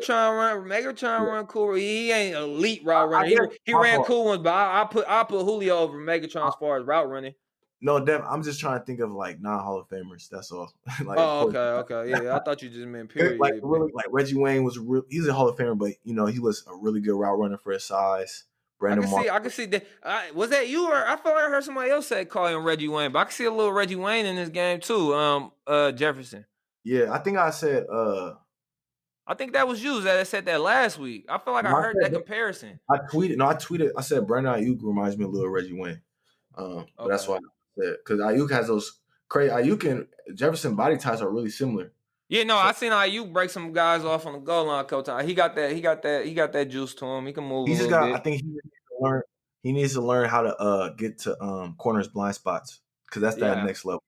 Megatron Yeah. run cool. He ain't elite route I runner. He guess he my ran fault. cool ones, but I put Julio over Megatron as far as route running. No, Dev, I'm just trying to think of like non-Hall of Famers. That's all. Like, of Oh, course, okay. Yeah, I thought you just meant like period. really, like Reggie Wayne was he's a Hall of Famer, but he was a really good route runner for his size. Brandon I Marshall. can see that. Was that you or I felt like I heard somebody else say call him Reggie Wayne, but I can see a little Reggie Wayne in this game too. Jefferson. Yeah, I think I said. I think that was you that said that last week. I feel like I No, heard that comparison. I tweeted. No, I tweeted. I said Brandon Ayuk reminds me of little Reggie Wayne. But that's Okay. why I said because Ayuk has those crazy. Ayuk and Jefferson body types are really similar. Yeah, no, So I seen you break some guys off on the goal line a couple times. He got that juice to him. He can move a he just little got. I bit. think he needs to learn. He needs to learn how to get to corners blind spots because that's that Yeah, next level.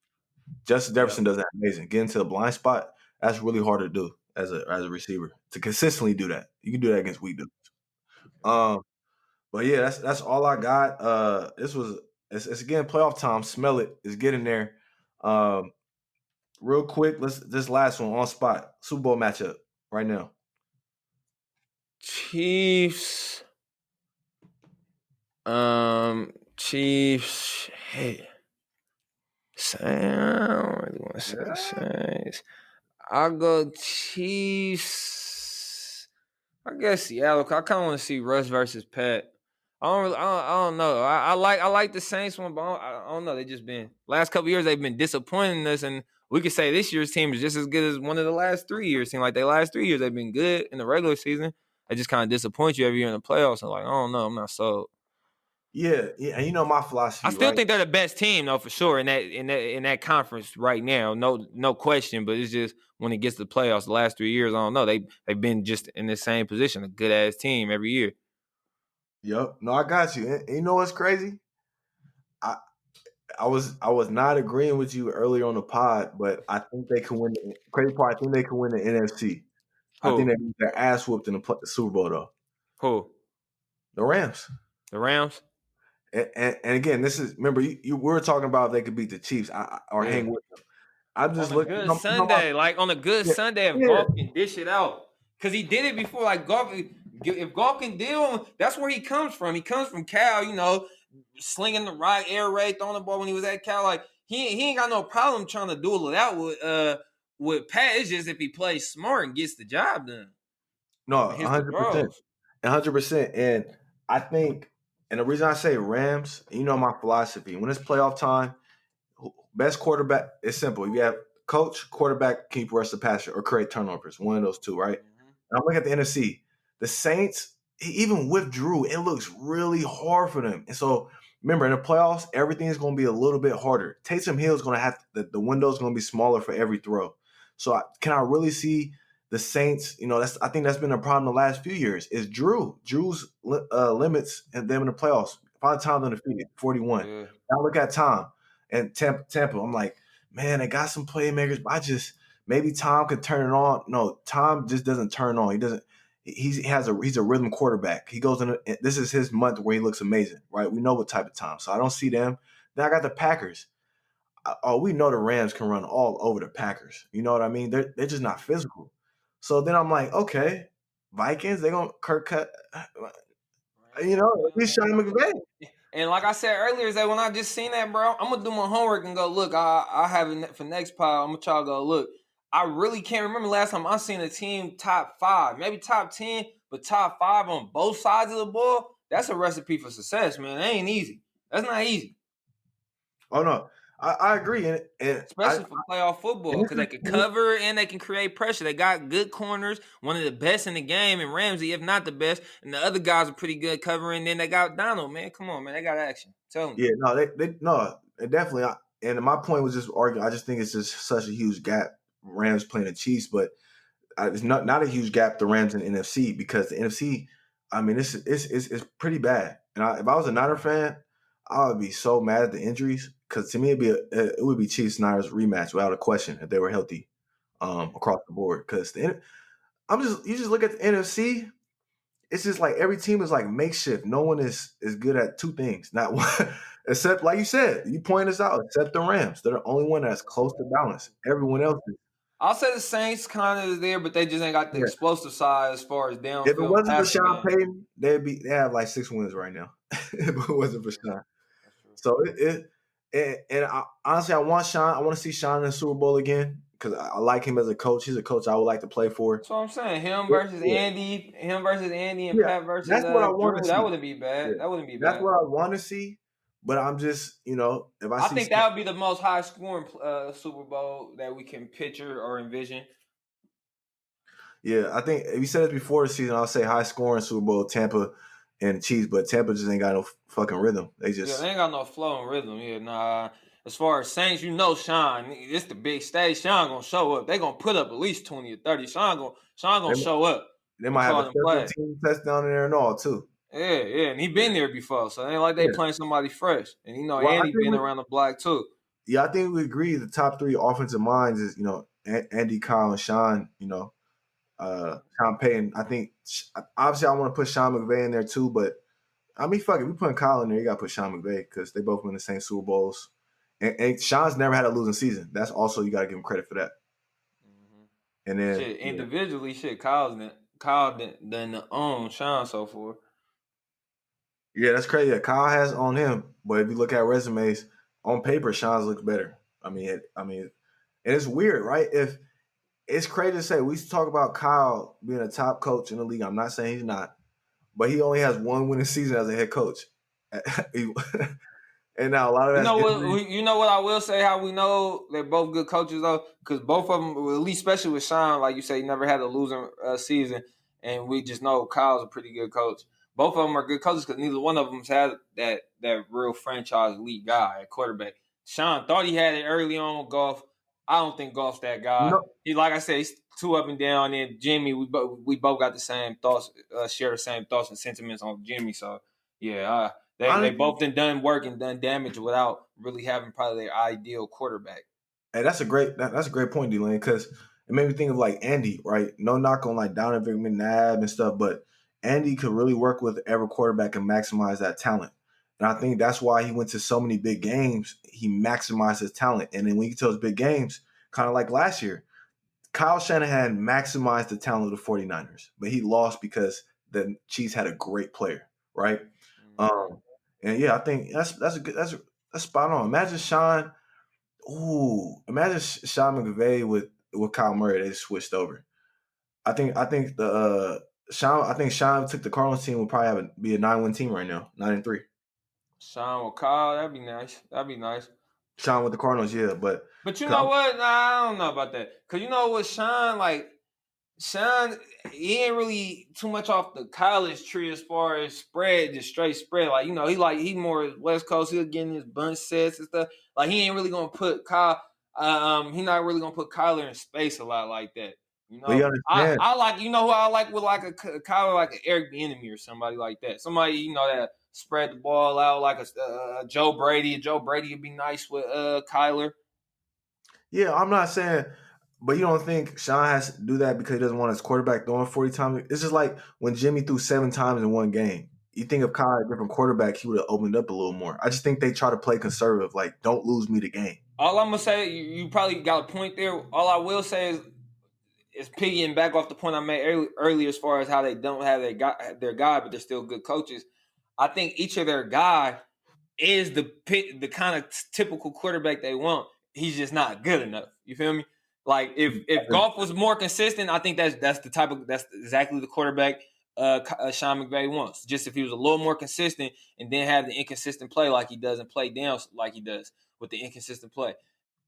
Justin yeah. Jefferson does that amazing. Get into the blind spot. That's really hard to do as a receiver to consistently do that. You can do that against weak dudes. Um, but yeah, that's all I got. It's again playoff time. Smell it. It's getting there. Um, real quick, this last one on spot. Super Bowl matchup right now. Chiefs. Chiefs. Hey. I don't really want to say Saints. I'll go Chiefs. I guess Seattle. I kind of want to see Russ versus Pat. I don't know. I like the Saints one, but I don't know. They just been last couple years. They've been disappointing us, and we could say this year's team is just as good as one of the last 3 years. Seem like they last 3 years they've been good in the regular season. They just kind of disappoint you every year in the playoffs. I'm like, I don't know. I'm not sold. Yeah, and my I philosophy, still right? think they're the best team, though, for sure in that conference right now. No question. But it's just when it gets to the playoffs, the last 3 years, I don't know. They've been just in the same position, a good ass team every year. Yep. No, I got you. And you know what's crazy? I I was not agreeing with you earlier on the pod, but I think they can win. Crazy part, I think they can win the NFC. I think they Who? need their ass whooped in the Super Bowl though. Who? The Rams. The Rams? And again, this is remember you we were talking about if they could beat the Chiefs or Yeah. hang with them. I'm just On a looking. good Sunday, like on a good Yeah, Sunday, if yeah. Golf can dish it out, because he did it before. Like Golf, if Golf can deal, that's where he comes from. He comes from Cal, slinging the right air raid, throwing the ball when he was at Cal. Like he ain't got no problem trying to duel it out with Pat. It's just if he plays smart and gets the job done No, and hits the 100%, throws. 100%. And I think, and the reason I say Rams, my philosophy when it's playoff time, best quarterback. It's simple. If you have coach, quarterback, keep rush the passer or create turnovers. One of those two, right? And I'm looking at the NFC. The Saints, even with Drew, it looks really hard for them. And so remember, in the playoffs, everything is going to be a little bit harder. Taysom Hill is going to have the window's going to be smaller for every throw. So can I really see the Saints, I think that's been a problem the last few years. Is Drew's limits and them in the playoffs. 5 times undefeated, 41. Yeah. Now look at Tom and Tampa. I'm like, man, they got some playmakers, but maybe Tom could turn it on. No, Tom just doesn't turn on. He doesn't. He's a rhythm quarterback. He goes in. This is his month where he looks amazing, right? We know what type of Tom. So I don't see them. Then I got the Packers. We know the Rams can run all over the Packers. You know what I mean? They're just not physical. So then I'm like, okay, Vikings, they gonna Kirk cut. At least Sean McVay. And like I said earlier, is that when I just seen that, bro, I'm gonna do my homework and go look. I have it for next pile. I'm gonna try to go look. I really can't remember last time I seen a team top 5, maybe top 10, but top 5 on both sides of the ball. That's a recipe for success, man. It ain't easy. That's not easy. Oh no, I agree, and especially for playoff football, because they can cover and they can create pressure. They got good corners, one of the best in the game, and Ramsey, if not the best, and the other guys are pretty good covering. Then they got Donald, man. Come on, man, they got action. Tell me. Yeah, no, they definitely. And my point was just arguing. I just think it's just such a huge gap. Rams playing the Chiefs, but it's not a huge gap. The Rams and NFC, because the NFC, I mean, it's pretty bad. And if I was a Niner fan, I would be so mad at the injuries, because to me it would be Chiefs Niners rematch without a question if they were healthy across the board. Because you just look at the NFC. It's just like every team is like makeshift. No one is good at two things, not one, except like you said, you pointed this out, except the Rams. They're the only one that's close to balance. Everyone else is. I'll say the Saints kind of is there, but they just ain't got the explosive side as far as downfield. If it wasn't for Sean Payton, they have like 6 wins right now. If it wasn't for Sean. So honestly, I want to see Sean in the Super Bowl again, because I like him as a coach. He's a coach I would like to play for. That's what I'm saying. Him versus Andy, and Pat versus that's what I want Drew. To that see. wouldn't be bad. Yeah. That wouldn't be bad. That's what I want to see. But I'm just, if I think that would be the most high scoring Super Bowl that we can picture or envision. Yeah, I think if you said this before the season, I'll say high scoring Super Bowl, Tampa and Chiefs, but Tampa just ain't got no fucking rhythm. They ain't got no flow and rhythm. Yeah, nah. As far as Saints, Sean, it's the big stage. Sean gonna show up. They gonna put up at least 20 or 30. Sean gonna show up. They might have a special team touchdown in there and all too. Yeah, and he been there before, so it ain't like they playing somebody fresh. And Andy been around the block too. Yeah, I think we agree the top 3 offensive minds is Andy, Kyle, and Sean. Sean Payton. I think obviously I want to put Sean McVay in there too, but I mean, fuck it, we putting Kyle in there. You got to put Sean McVay because they both win the same Super Bowls, and Sean's never had a losing season. That's also, you got to give him credit for that. Mm-hmm. And then individually, Kyle done own Sean so far. Yeah, that's crazy. Yeah, Kyle has on him, but if you look at resumes on paper, Sean's looks better. I mean, and it's weird, right? If it's crazy to say, we talk about Kyle being a top coach in the league. I'm not saying he's not, but he only has 1 winning season as a head coach. And now a lot of that. You know what I will say? How we know they're both good coaches though, because both of them, at least especially with Sean, like you say, he never had a losing season, and we just know Kyle's a pretty good coach. Both of them are good coaches because neither one of them had that real franchise elite guy at quarterback. Sean thought he had it early on with Goff. I don't think Goff's that guy. No. He, like I said, he's too up and down. And Jimmy, we both got the same thoughts, share the same thoughts and sentiments on Jimmy. So yeah, they both done work and done damage without really having probably their ideal quarterback. Hey, that's a great point, D-Lane, because it made me think of like Andy, right? No knock on like Donovan McNabb and stuff, but Andy could really work with every quarterback and maximize that talent. And I think that's why he went to so many big games. He maximized his talent. And then when you get to those big games, kind of like last year, Kyle Shanahan maximized the talent of the 49ers, but he lost because the Chiefs had a great player, right? Mm-hmm. And yeah, I think that's spot on. Imagine Sean McVay with Kyle Murray. They switched over. I think Sean took the Cardinals team, will probably be a 9-win team right now, 9-3. Sean with Kyle, that'd be nice. Sean with the Cardinals, yeah, but you know what? Nah, I don't know about that. Cause you know what, Sean, he ain't really too much off the college tree as far as just straight spread. Like, he more West Coast. He'll get in his bunch sets and stuff. Like, he ain't really gonna put Kyle. He not really gonna put Kyler in space a lot like that. You But you know, understand? I like, you know who I like with like a kind of like an Eric Bieniemy or somebody like that. Somebody, you know, that spread the ball out like a Joe Brady. Joe Brady would be nice with Kyler. Yeah, I'm not saying, but you don't think Sean has to do that because he doesn't want his quarterback throwing 40 times? It's just like when Jimmy threw 7 times in one game. You think if Kyle had a different quarterback, he would have opened up a little more. I just think they try to play conservative, like don't lose me the game. All I'm gonna say, you probably got a point there. All I will say is piggying back off the point I made earlier as far as how they don't have their guy, but they're still good coaches. I think each of their guy is the kind of typical quarterback they want. He's just not good enough. You feel me? Like if Goff was more consistent, I think that's exactly the quarterback Sean McVay wants. Just if he was a little more consistent and then have the inconsistent play like he does and play down like he does with the inconsistent play.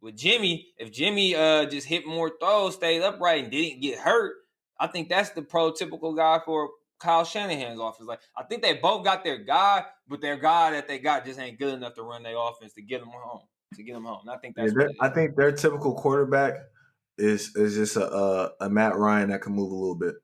With Jimmy, if Jimmy just hit more throws, stayed upright, and didn't get hurt, I think that's the prototypical guy for Kyle Shanahan's offense. Like I think they both got their guy, but their guy that they got just ain't good enough to run their offense to get them home. And I think that's what it is. I think their typical quarterback is just a Matt Ryan that can move a little bit.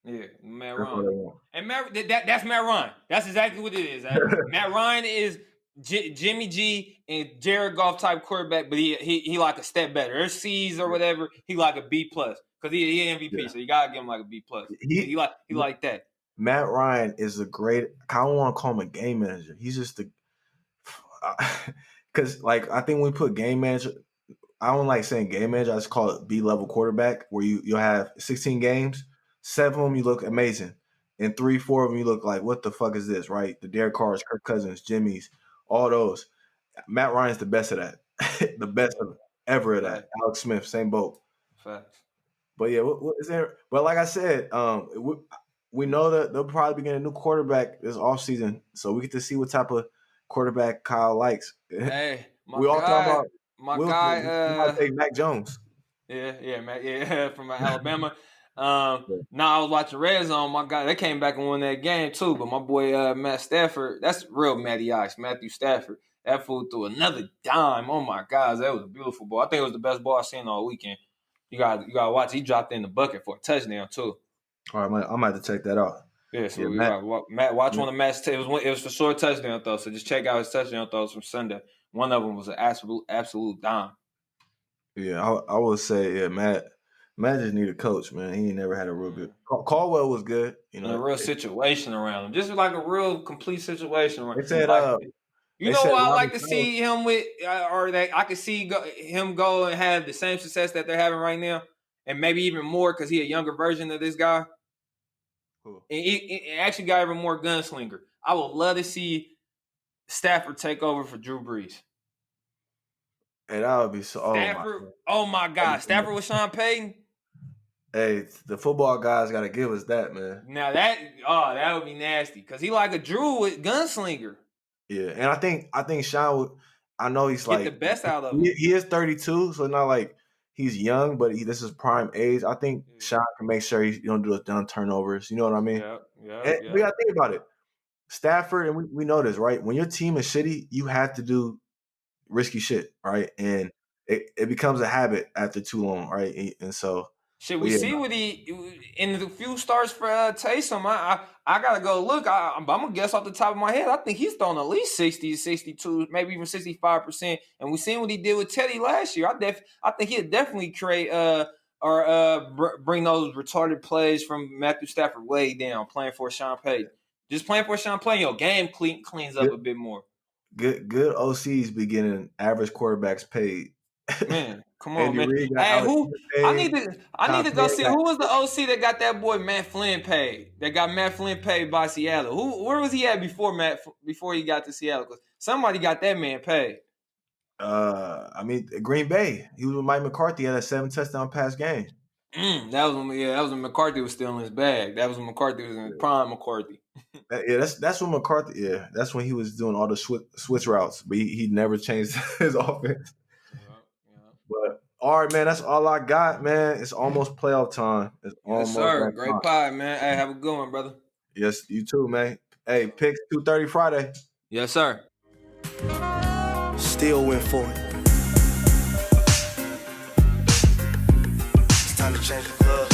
Yeah, Matt Ryan. And that's Matt Ryan. That's exactly what it is. Matt Ryan is Jimmy G and Jared Goff type quarterback, but he like a step better. There's C's or whatever. He like a B plus because he MVP, so you gotta give him like a B plus. He like that. Matt Ryan is a great. I don't want to call him a game manager. He's just because like I think when we put game manager, I don't like saying game manager. I just call it B-level quarterback, where you'll have 16 games, 7 of them you look amazing, and 3, 4 of them you look like what the fuck is this, right? The Derek Carrs, Kirk Cousins, Jimmy's, all those. Matt Ryan's the best of that, the best of ever of that. Alex Smith, same boat. Facts. But yeah, what is there? But like I said, we know that they'll probably be getting a new quarterback this offseason, so we get to see what type of quarterback Kyle likes. Hey, we all talk about my guy. We might take Mac Jones. Yeah, from Alabama. Now I was watching Red Zone. My guy, they came back and won that game too. But my boy Matt Stafford, that's real Matty Ice, Matthew Stafford. That fool threw another dime. Oh my gosh, that was a beautiful ball. I think it was the best ball I've seen all weekend. You got to watch. He dropped in the bucket for a touchdown too. All right, I might have to check that out. Yeah, so Matt, watch one of Matt's. It was for sure touchdown throw. So just check out his touchdown throws from Sunday. One of them was an absolute dime. Yeah, I would say Matt just need a coach, man. He ain't never had a real good. Caldwell was good, you know, a real situation around him, just like a real complete situation around. They said, you know what I like to see him with, or that I could see him go and have the same success that they're having right now, and maybe even more because he's a younger version of this guy. Cool. And he actually got even more gunslinger. I would love to see Stafford take over for Drew Brees. And that would be so. Stafford, oh my God, Stafford with Sean Payton. Hey, the football guys got to give us that, man. Now that would be nasty because he like a Drew with gunslinger. Yeah, and I think Sean would. I know he's get the best out of him. He is 32, so it's not like he's young, but this is prime age. I think Sean can make sure you don't do a ton of turnovers. You know what I mean? Yeah. We got to think about it. Stafford, and we know this, right? When your team is shitty, you have to do risky shit, right? And it becomes a habit after too long, right? And so should we see what he in the few starts for Taysom? I gotta go look. I'm gonna guess off the top of my head. I think he's thrown at least 60, 62, maybe even 65%. And we seen what he did with Teddy last year. I think he'll definitely create or bring those retarded plays from Matthew Stafford way down. Playing for Sean Payton, just playing for Sean Payton, your game cleans up a bit more. Good OCs be getting average quarterbacks paid. Man, come on, man. Hey, I need to go see who was the OC that got that boy Matt Flynn paid. That got Matt Flynn paid by Seattle. Where was he at before he got to Seattle? Because somebody got that man paid. I mean, Green Bay. He was with Mike McCarthy. Had a 7 touchdown pass game. That was when McCarthy was still in his bag. That was when McCarthy was in prime McCarthy. That's when McCarthy. Yeah, that's when he was doing all the switch routes, but he never changed his offense. But all right, man, that's all I got, man. It's almost playoff time. Yes, sir. Great pie, man. Hey, have a good one, brother. Yes, you too, man. Hey, picks 2:30 Friday. Yes, sir. Still went for it. It's time to change the club.